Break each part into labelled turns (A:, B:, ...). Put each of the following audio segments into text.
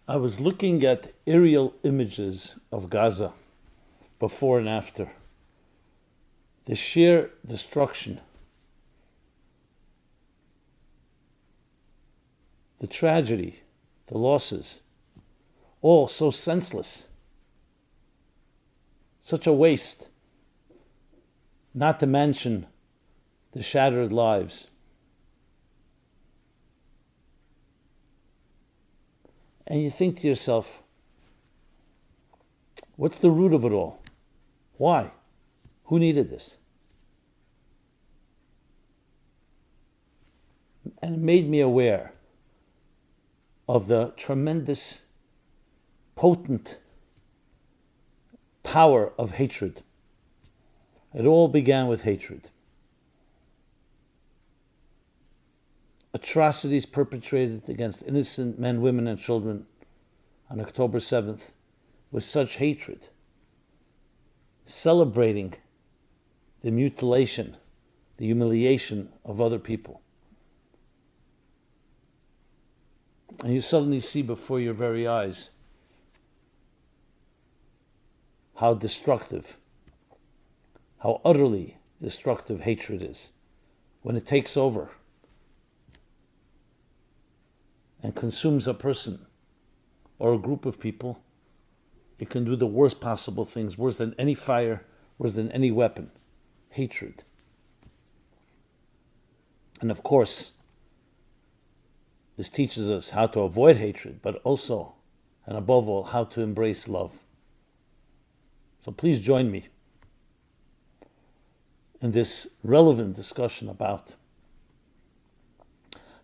A: I was looking at aerial images of Gaza before and after. The sheer destruction, the tragedy, the losses, all so senseless. Such a waste, not to mention the shattered lives. And you think to yourself, what's the root of it all? Why? Who needed this? And it made me aware of the tremendous, potent power of hatred. It all began with hatred. Atrocities perpetrated against innocent men, women, and children on October 7th with such hatred, celebrating the mutilation, the humiliation of other people. And you suddenly see before your very eyes how destructive, how utterly destructive hatred is when it takes over and consumes a person or a group of people. It can do the worst possible things, worse than any fire, worse than any weapon. Hatred. And of course, this teaches us how to avoid hatred, but also, and above all, how to embrace love. So please join me in this relevant discussion about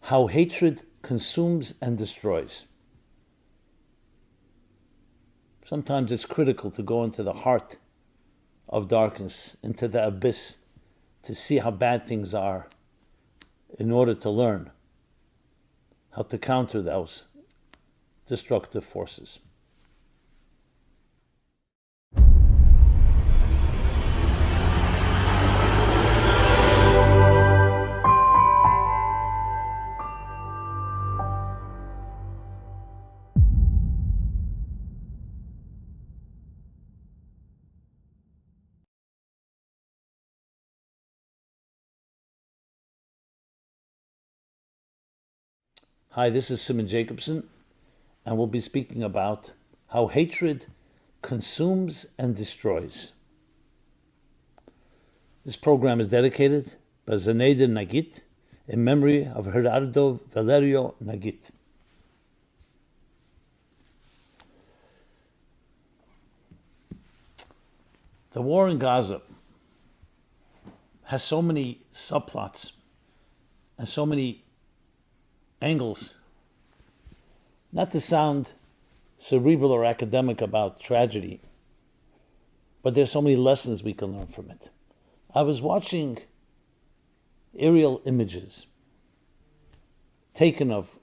A: how hatred consumes and destroys. Sometimes it's critical to go into the heart of darkness, into the abyss, to see how bad things are, in order to learn how to counter those destructive forces. Hi, this is Simon Jacobson, and we'll be speaking about how hatred consumes and destroys. This program is dedicated by Zenaida Nagit in memory of Gerardo Valerio Nagit. The war in Gaza has so many subplots and so many angles. Not to sound cerebral or academic about tragedy, but there's so many lessons we can learn from it. I was watching aerial images taken of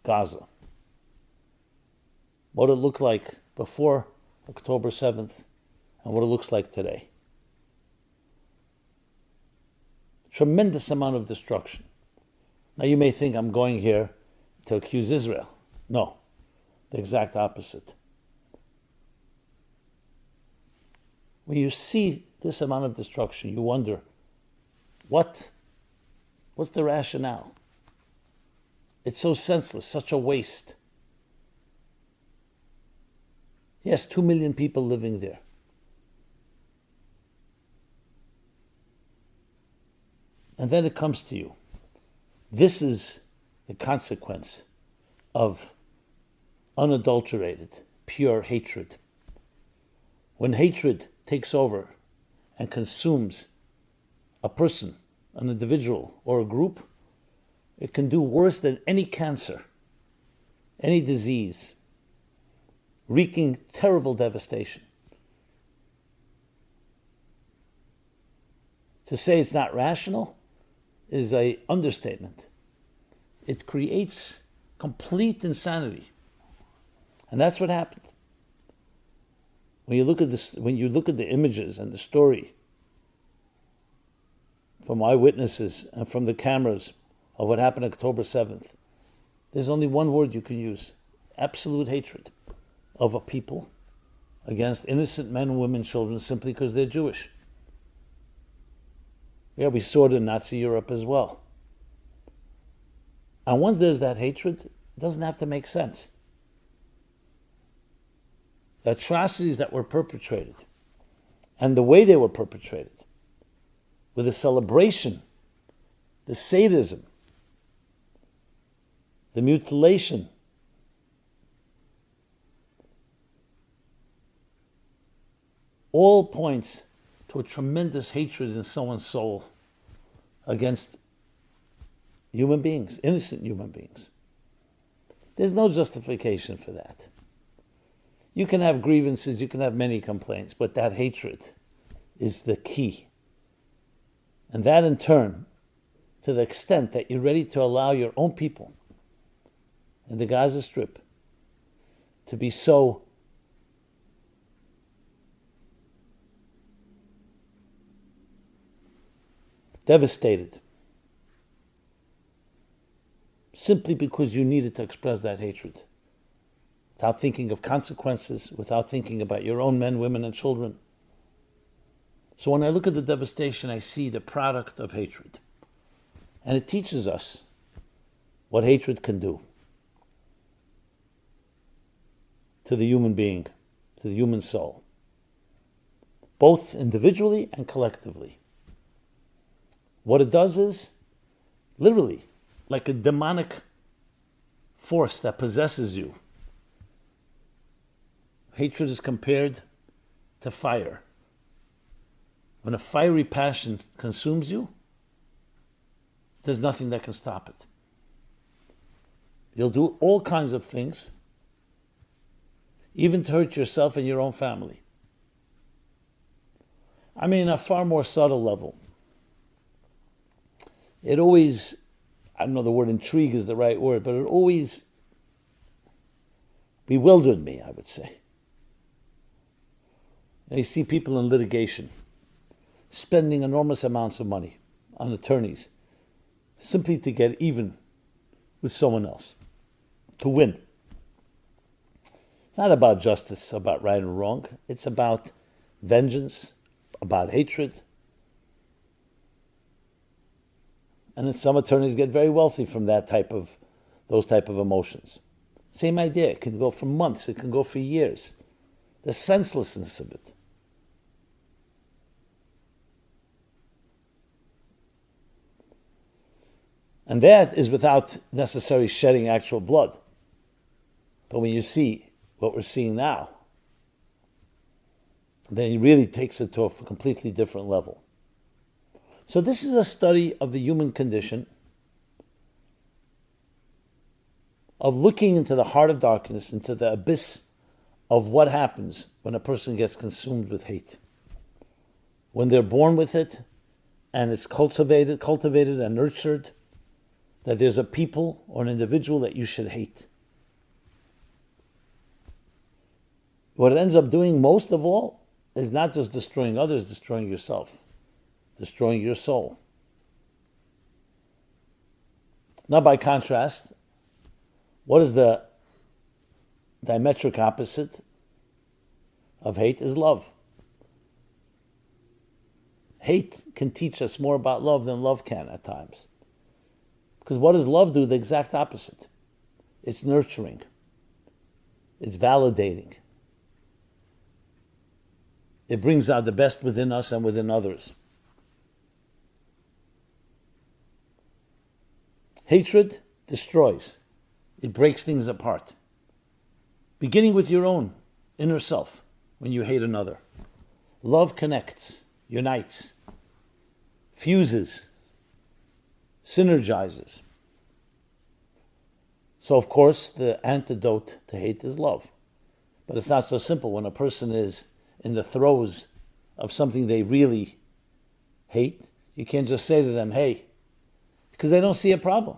A: Gaza, what it looked like before October 7th and what it looks like today. Tremendous amount of destruction. Now you may think I'm going here to accuse Israel. No, the exact opposite. When you see this amount of destruction, you wonder, what's the rationale? It's so senseless, such a waste. Yes, 2 million people living there. And then it comes to you. This is the consequence of unadulterated, pure hatred. When hatred takes over and consumes a person, an individual, or a group, it can do worse than any cancer, any disease, wreaking terrible devastation. To say it's not rational is an understatement. It creates complete insanity. And that's what happened. When you look at this, when you look at the images and the story from eyewitnesses and from the cameras of what happened October 7th, there's only one word you can use, absolute hatred of a people against innocent men, women, children simply because they're Jewish. Yeah, we saw it in Nazi Europe as well. And once there's that hatred, it doesn't have to make sense. The atrocities that were perpetrated and the way they were perpetrated, with the celebration, the sadism, the mutilation, all points to a tremendous hatred in someone's soul against human beings, innocent human beings. There's no justification for that. You can have grievances, you can have many complaints, but that hatred is the key. And that in turn, to the extent that you're ready to allow your own people in the Gaza Strip to be so devastated simply because you needed to express that hatred, without thinking of consequences, without thinking about your own men, women, and children. So when I look at the devastation, I see the product of hatred. And it teaches us what hatred can do to the human being, to the human soul, both individually and collectively. What it does is, literally, like a demonic force that possesses you. Hatred is compared to fire. When a fiery passion consumes you, there's nothing that can stop it. You'll do all kinds of things, even to hurt yourself and your own family. I mean, a far more subtle level. It always, I don't know the word intrigue is the right word, but it always bewildered me, I would say. And you see people in litigation spending enormous amounts of money on attorneys simply to get even with someone else, to win. It's not about justice, about right and wrong. It's about vengeance, about hatred. And then some attorneys get very wealthy from those type of emotions. Same idea. It can go for months. It can go for years. The senselessness of it. And that is without necessarily shedding actual blood. But when you see what we're seeing now, then it really takes it to a completely different level. So this is a study of the human condition, of looking into the heart of darkness, into the abyss of what happens when a person gets consumed with hate. When they're born with it, and it's cultivated and nurtured, that there's a people or an individual that you should hate. What it ends up doing most of all is not just destroying others, destroying yourself, destroying your soul. Now, by contrast, what is the diametric opposite of hate is love. Hate can teach us more about love than love can at times. Because what does love do? The exact opposite. It's nurturing. It's validating. It brings out the best within us and within others. Hatred destroys. It breaks things apart. Beginning with your own inner self when you hate another. Love connects, unites, fuses, synergizes. So of course the antidote to hate is love. But it's not so simple. When a person is in the throes of something they really hate, you can't just say to them, hey, because they don't see a problem.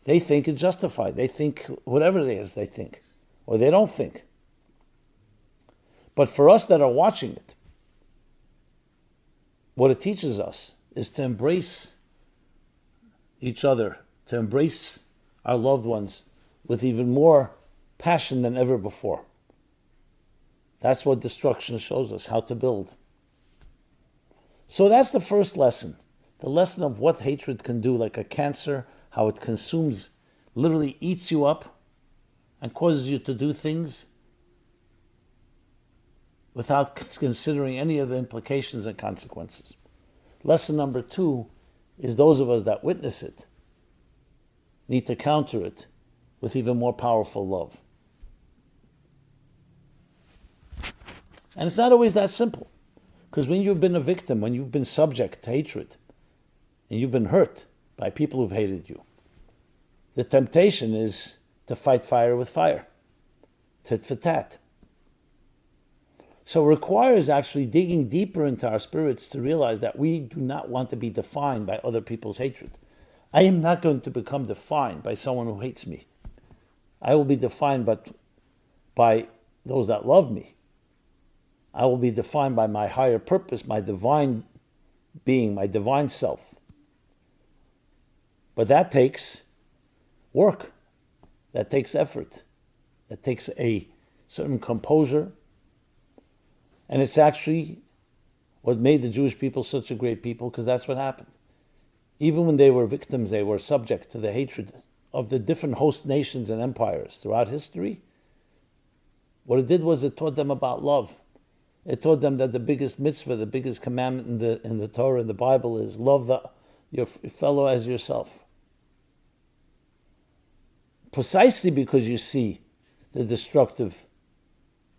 A: They think it's justified. They think whatever it is they think. Or they don't think. But for us that are watching it, what it teaches us is to embrace each other, to embrace our loved ones with even more passion than ever before. That's what destruction shows us, how to build. So that's the first lesson. The lesson of what hatred can do, like a cancer, how it consumes, literally eats you up and causes you to do things without considering any of the implications and consequences. Lesson number 2 is those of us that witness it need to counter it with even more powerful love. And it's not always that simple. Because when you've been a victim, when you've been subject to hatred, and you've been hurt by people who've hated you, the temptation is to fight fire with fire, tit for tat. So it requires actually digging deeper into our spirits to realize that we do not want to be defined by other people's hatred. I am not going to become defined by someone who hates me. I will be defined by those that love me. I will be defined by my higher purpose, my divine being, my divine self. But that takes work. That takes effort. That takes a certain composure. And it's actually what made the Jewish people such a great people, because that's what happened. Even when they were victims, they were subject to the hatred of the different host nations and empires throughout history. What it did was it taught them about love. It taught them that the biggest mitzvah, the biggest commandment in the Torah, in the Bible, is love your fellow as yourself. Precisely because you see the destructive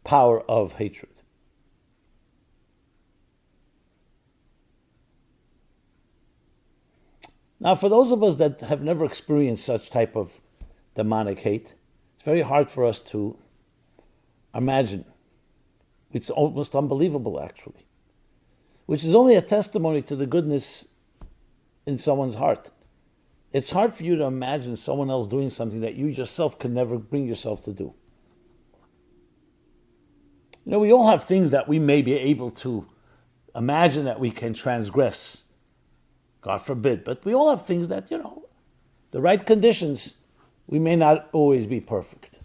A: power of hatred. Now, for those of us that have never experienced such type of demonic hate, it's very hard for us to imagine. It's almost unbelievable, actually, which is only a testimony to the goodness in someone's heart. It's hard for you to imagine someone else doing something that you yourself could never bring yourself to do. You know, we all have things that we may be able to imagine that we can transgress. God forbid. But we all have things that, the right conditions, we may not always be perfect.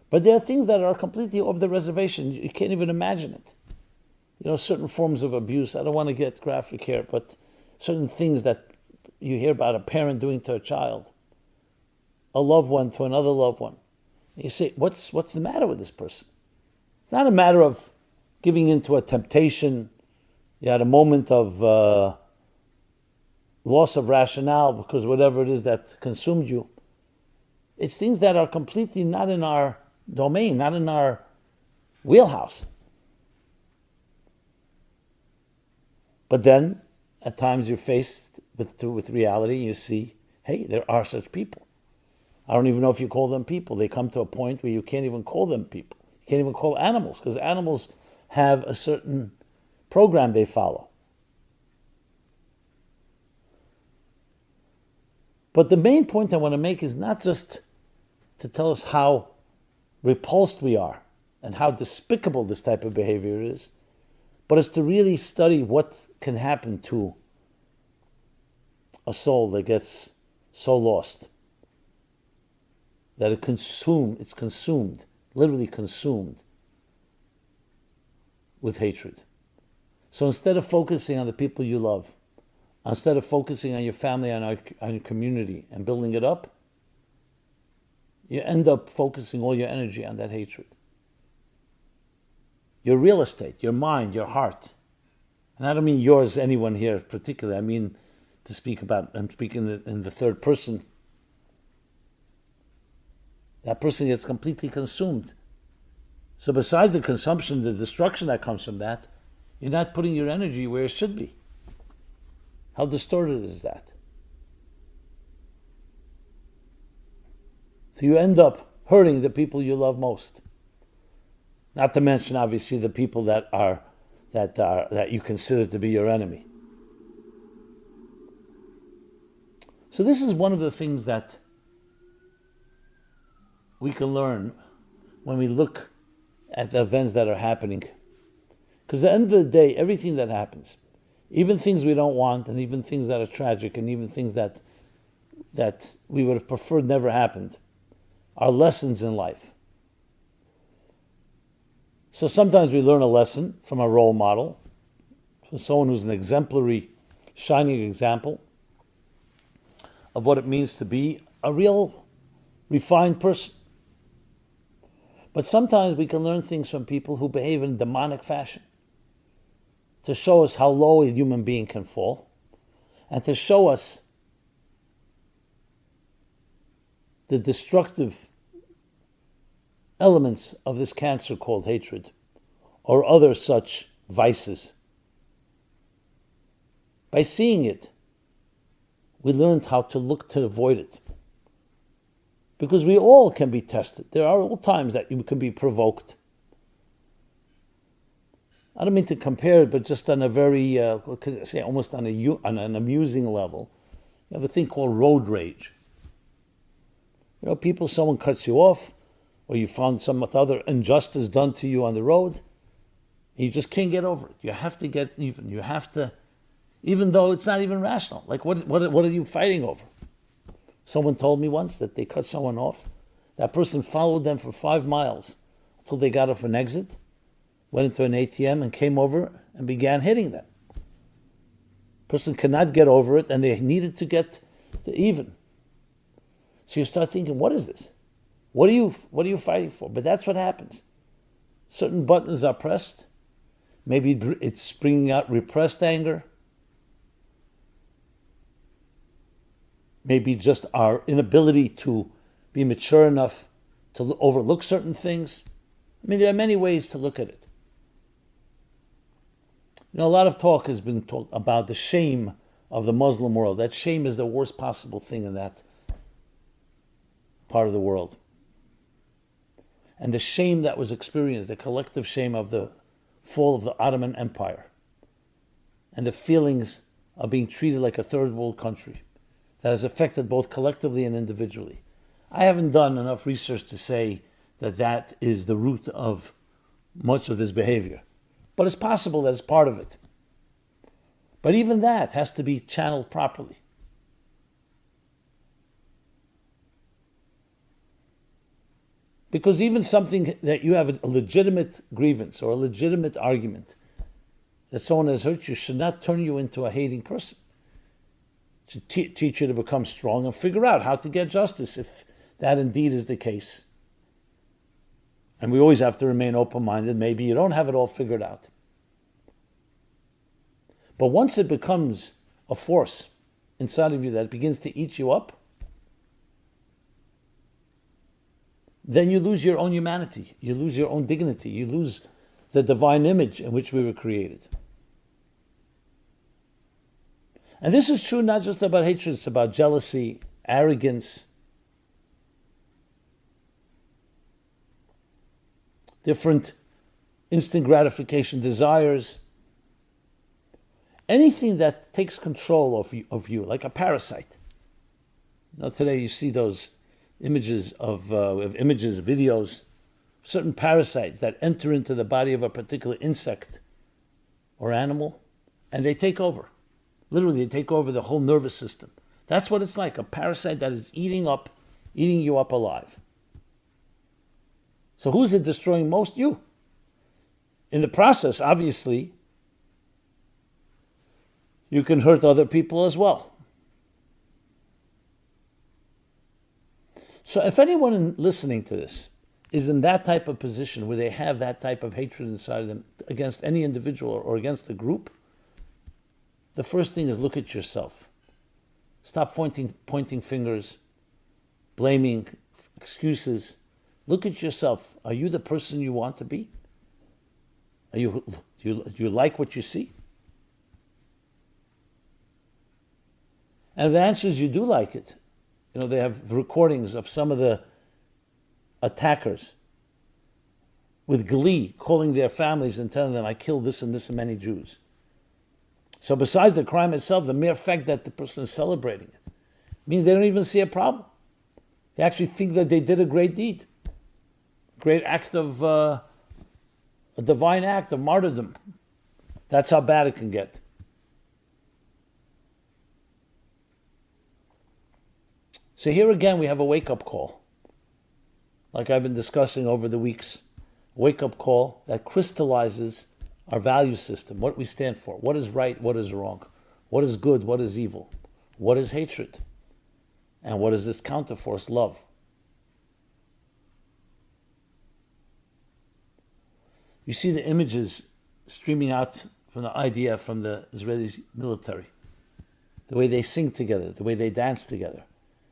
A: But there are things that are completely off the reservation. You can't even imagine it. Certain forms of abuse. I don't want to get graphic here, but certain things that you hear about a parent doing to a child, a loved one to another loved one. And you say, what's the matter with this person? It's not a matter of giving into a temptation. You had a moment of loss of rationale because whatever it is that consumed you. It's things that are completely not in our domain, not in our wheelhouse. But then, at times you're faced with reality, and you see, hey, there are such people. I don't even know if you call them people. They come to a point where you can't even call them people. You can't even call animals, because animals have a certain program they follow. But the main point I want to make is not just to tell us how repulsed we are and how despicable this type of behavior is, but it's to really study what can happen to a soul that gets so lost that it's consumed, literally consumed with hatred. So instead of focusing on the people you love, instead of focusing on your family and on your community and building it up, you end up focusing all your energy on that hatred. Your real estate, your mind, your heart. And I don't mean yours, anyone here particularly. I mean I'm speaking in the third person. That person gets completely consumed. So besides the consumption, the destruction that comes from that, you're not putting your energy where it should be. How distorted is that? So you end up hurting the people you love most. Not to mention, obviously, the people that you consider to be your enemy. So this is one of the things that we can learn when we look at the events that are happening. Because at the end of the day, everything that happens, even things we don't want, and even things that are tragic, and even things that we would have preferred never happened, are lessons in life. So sometimes we learn a lesson from a role model, from someone who's an exemplary, shining example of what it means to be a real refined person. But sometimes we can learn things from people who behave in a demonic fashion to show us how low a human being can fall and to show us the destructive elements of this cancer called hatred or other such vices. By seeing it, we learned how to look to avoid it. Because we all can be tested. There are all times that you can be provoked. I don't mean to compare it, but just on a very, almost on an amusing level. You have a thing called road rage. Someone cuts you off, or you found some other injustice done to you on the road, and you just can't get over it. You have to get even. You have to, even though it's not even rational. Like, what are you fighting over? Someone told me once that they cut someone off. That person followed them for 5 miles until they got off an exit, went into an ATM and came over and began hitting them. Person cannot get over it, and they needed to get to even. So you start thinking, what is this? What are you fighting for? But that's what happens. Certain buttons are pressed. Maybe it's bringing out repressed anger. Maybe just our inability to be mature enough to overlook certain things. I mean, there are many ways to look at it. A lot of talk has been talked about the shame of the Muslim world. That shame is the worst possible thing in that part of the world. And the shame that was experienced, the collective shame of the fall of the Ottoman Empire, and the feelings of being treated like a third world country, that has affected both collectively and individually. I haven't done enough research to say that that is the root of much of this behavior. But it's possible that it's part of it. But even that has to be channeled properly. Because even something that you have a legitimate grievance or a legitimate argument that someone has hurt you should not turn you into a hating person. It should teach you to become strong and figure out how to get justice if that indeed is the case. And we always have to remain open-minded. Maybe you don't have it all figured out. But once it becomes a force inside of you that begins to eat you up, then you lose your own humanity. You lose your own dignity. You lose the divine image in which we were created. And this is true not just about hatred, it's about jealousy, arrogance, different instant gratification desires, anything that takes control of you, like a parasite. Today you see those images of videos, certain parasites that enter into the body of a particular insect or animal, and they take over. Literally, they take over the whole nervous system. That's what it's like, a parasite that is eating you up alive. So who's it destroying most? You. In the process, obviously, you can hurt other people as well. So if anyone listening to this is in that type of position where they have that type of hatred inside of them against any individual or against a group, the first thing is look at yourself. Stop pointing fingers, blaming, excuses. Look at yourself. Are you the person you want to be? Do you like what you see? And if the answer is you do like it, they have recordings of some of the attackers with glee calling their families and telling them, I killed this and many Jews. So besides the crime itself, the mere fact that the person is celebrating it means they don't even see a problem. They actually think that they did a great deed, great act of, a divine act of martyrdom. That's how bad it can get. So here again we have a wake-up call, like I've been discussing over the weeks a wake-up call that crystallizes our value system, what we stand for, what is right, what is wrong, what is good, what is evil, what is hatred, and what is this counterforce, love. You see the images streaming out from the IDF, from the Israeli military, the way they sing together, the way they dance together,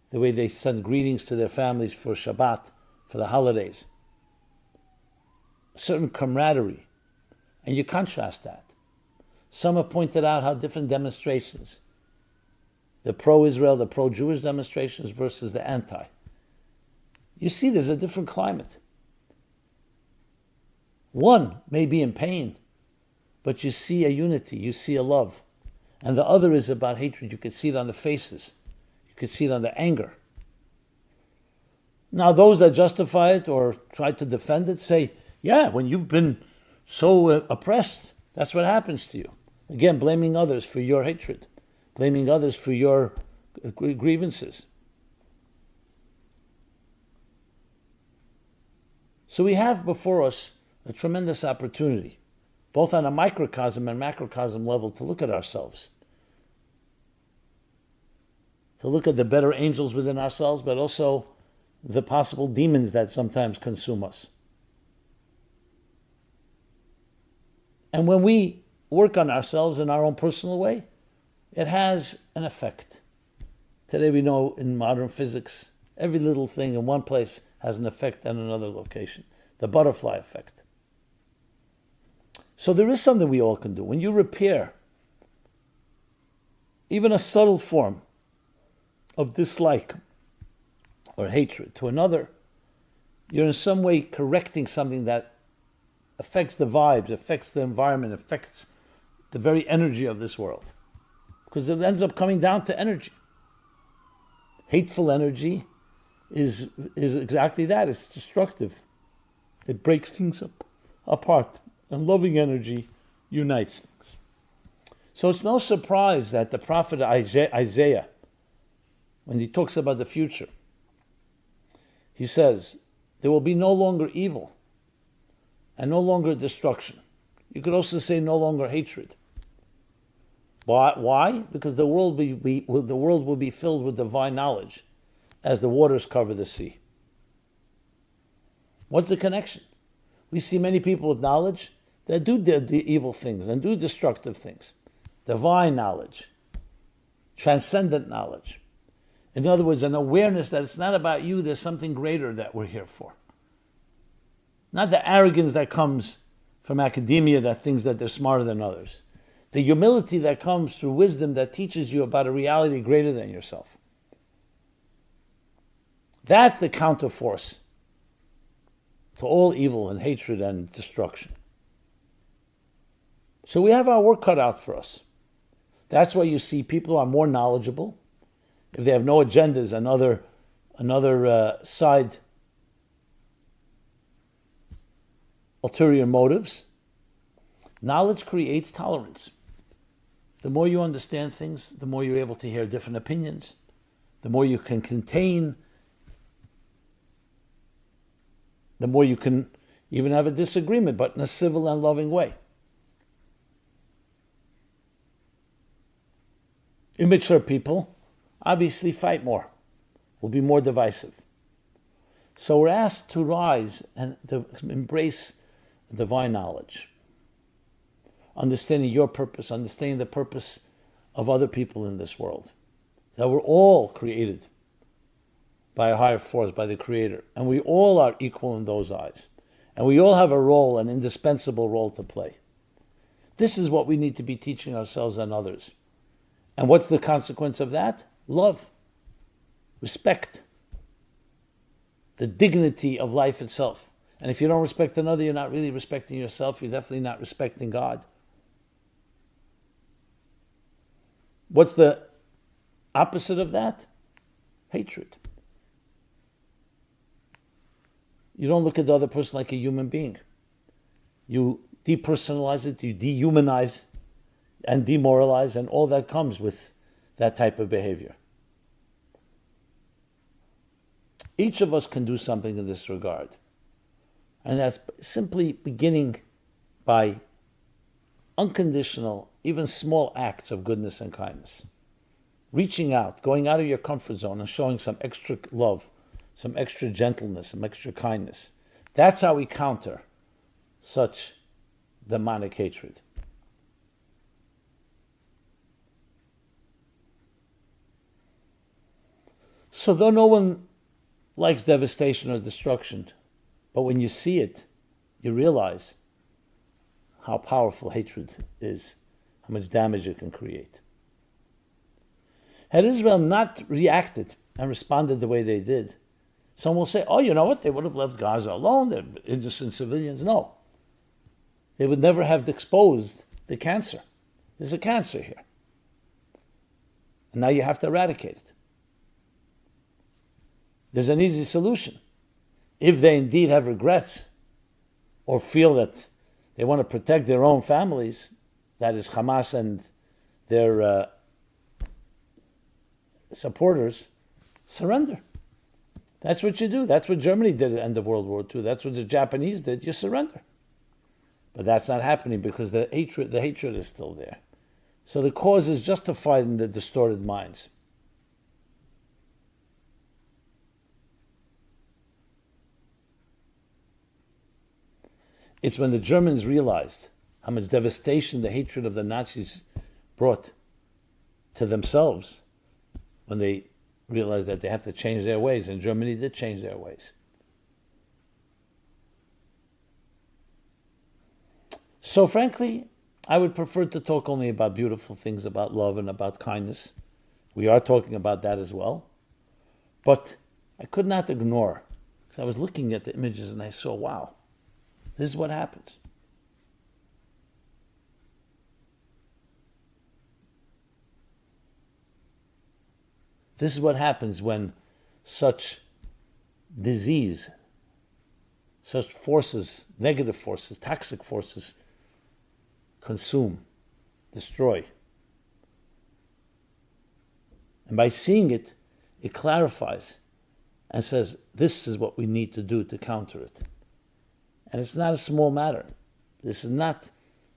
A: the way they send greetings to their families for Shabbat, for the holidays. A certain camaraderie. And you contrast that. Some have pointed out how different demonstrations, the pro-Israel, the pro-Jewish demonstrations versus the anti. You see there's a different climate. One may be in pain, but you see a unity, you see a love. And the other is about hatred. You could see it on the faces. You could see it on the anger. Now those that justify it or try to defend it say, yeah, when you've been so oppressed, that's what happens to you. Again, blaming others for your hatred, blaming others for your grievances. So we have before us a tremendous opportunity, both on a microcosm and macrocosm level, to look at ourselves, to look at the better angels within ourselves, but also the possible demons that sometimes consume us. And when we work on ourselves in our own personal way, it has an effect. Today we know in modern physics, every little thing in one place has an effect in another location. The butterfly effect. So there is something we all can do. When you repair even a subtle form of dislike or hatred to another, you're in some way correcting something that affects the vibes, affects the environment, affects the very energy of this world. Because it ends up coming down to energy. Hateful energy is exactly that. It's destructive. It breaks things apart. And loving energy unites things. So it's no surprise that the prophet Isaiah, when he talks about the future, he says, there will be no longer evil and no longer destruction. You could also say no longer hatred. Why? Because the world will be filled with divine knowledge as the waters cover the sea. What's the connection? We see many people with knowledge that do the evil things and do destructive things. Divine knowledge, transcendent knowledge. In other words, an awareness that it's not about you, there's something greater that we're here for. Not the arrogance that comes from academia that thinks that they're smarter than others. The humility that comes through wisdom that teaches you about a reality greater than yourself. That's the counterforce to all evil and hatred and destruction. So we have our work cut out for us. That's why you see people who are more knowledgeable. If they have no agendas, another side, ulterior motives, knowledge creates tolerance. The more you understand things, the more you're able to hear different opinions, the more you can contain, the more you can even have a disagreement, but in a civil and loving way. Immature people obviously fight more, will be more divisive. So we're asked to rise and to embrace divine knowledge, understanding your purpose, understanding the purpose of other people in this world, that we're all created by a higher force, by the Creator, and we all are equal in those eyes, and we all have a role, an indispensable role to play. This is what we need to be teaching ourselves and others. And what's the consequence of that? Love, respect, the dignity of life itself. And if you don't respect another, you're not really respecting yourself. You're definitely not respecting God. What's the opposite of that? Hatred. You don't look at the other person like a human being. You depersonalize it, you dehumanize and demoralize, and all that comes with that type of behavior. Each of us can do something in this regard. And that's simply beginning by unconditional, even small acts of goodness and kindness. Reaching out, going out of your comfort zone and showing some extra love, some extra gentleness, some extra kindness. That's how we counter such demonic hatred. So though no one likes devastation or destruction, but when you see it, you realize how powerful hatred is, how much damage it can create. Had Israel not reacted and responded the way they did, some will say, oh, you know what, they would have left Gaza alone, they're innocent civilians. No. They would never have exposed the cancer. There's a cancer here. And now you have to eradicate it. There's an easy solution. If they indeed have regrets or feel that they want to protect their own families, that is Hamas and their supporters, surrender. That's what you do. That's what Germany did at the end of World War II. That's what the Japanese did. You surrender. But that's not happening because the hatred is still there. So the cause is justified in the distorted minds. It's when the Germans realized how much devastation the hatred of the Nazis brought to themselves, when they realized that they have to change their ways, and Germany did change their ways. So frankly, I would prefer to talk only about beautiful things, about love and about kindness. We are talking about that as well. But I could not ignore, because I was looking at the images and I saw, wow, this is what happens. This is what happens when such disease, such forces, negative forces, toxic forces, consume, destroy. And by seeing it, it clarifies and says, this is what we need to do to counter it. And it's not a small matter. This is not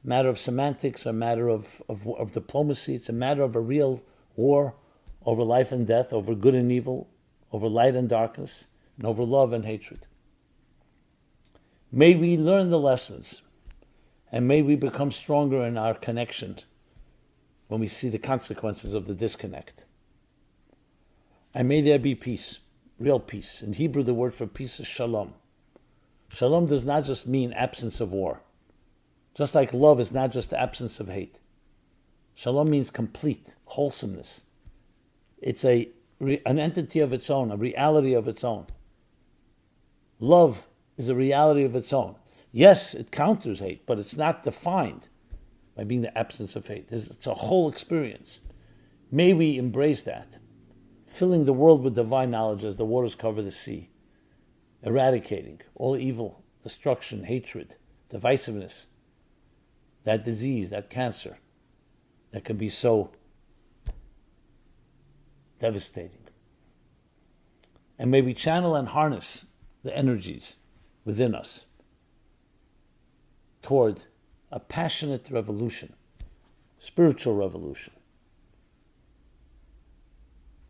A: a matter of semantics or a matter of diplomacy. It's a matter of a real war over life and death, over good and evil, over light and darkness, and over love and hatred. May we learn the lessons, and may we become stronger in our connection when we see the consequences of the disconnect. And may there be peace, real peace. In Hebrew, the word for peace is shalom. Shalom does not just mean absence of war. Just like love is not just the absence of hate. Shalom means complete wholesomeness. It's an entity of its own, a reality of its own. Love is a reality of its own. Yes, it counters hate, but it's not defined by being the absence of hate. It's a whole experience. May we embrace that, filling the world with divine knowledge as the waters cover the sea, eradicating all evil, destruction, hatred, divisiveness, that disease, that cancer that can be so devastating. And may we channel and harness the energies within us toward a passionate revolution, spiritual revolution,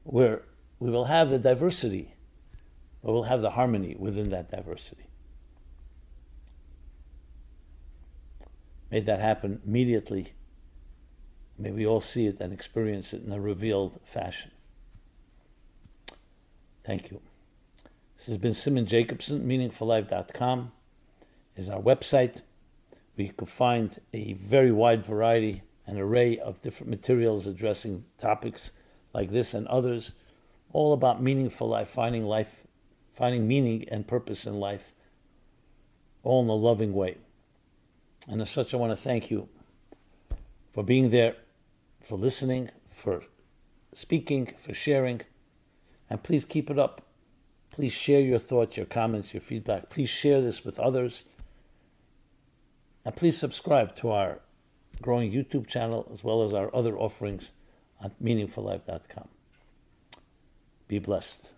A: where we will have the diversity, but we'll have the harmony within that diversity. May that happen immediately. May we all see it and experience it in a revealed fashion. Thank you. This has been Simon Jacobson. MeaningfulLife.com is our website, where you can find a very wide variety, an array of different materials addressing topics like this and others, all about meaningful life, finding meaning and purpose in life, all in a loving way. And as such, I want to thank you for being there, for listening, for speaking, for sharing. And please keep it up. Please share your thoughts, your comments, your feedback. Please share this with others. And please subscribe to our growing YouTube channel as well as our other offerings on meaningfullife.com. Be blessed.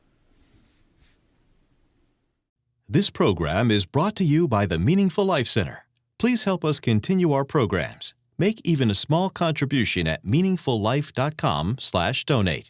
B: This program is brought to you by the Meaningful Life Center. Please help us continue our programs. Make even a small contribution at meaningfullife.com/donate.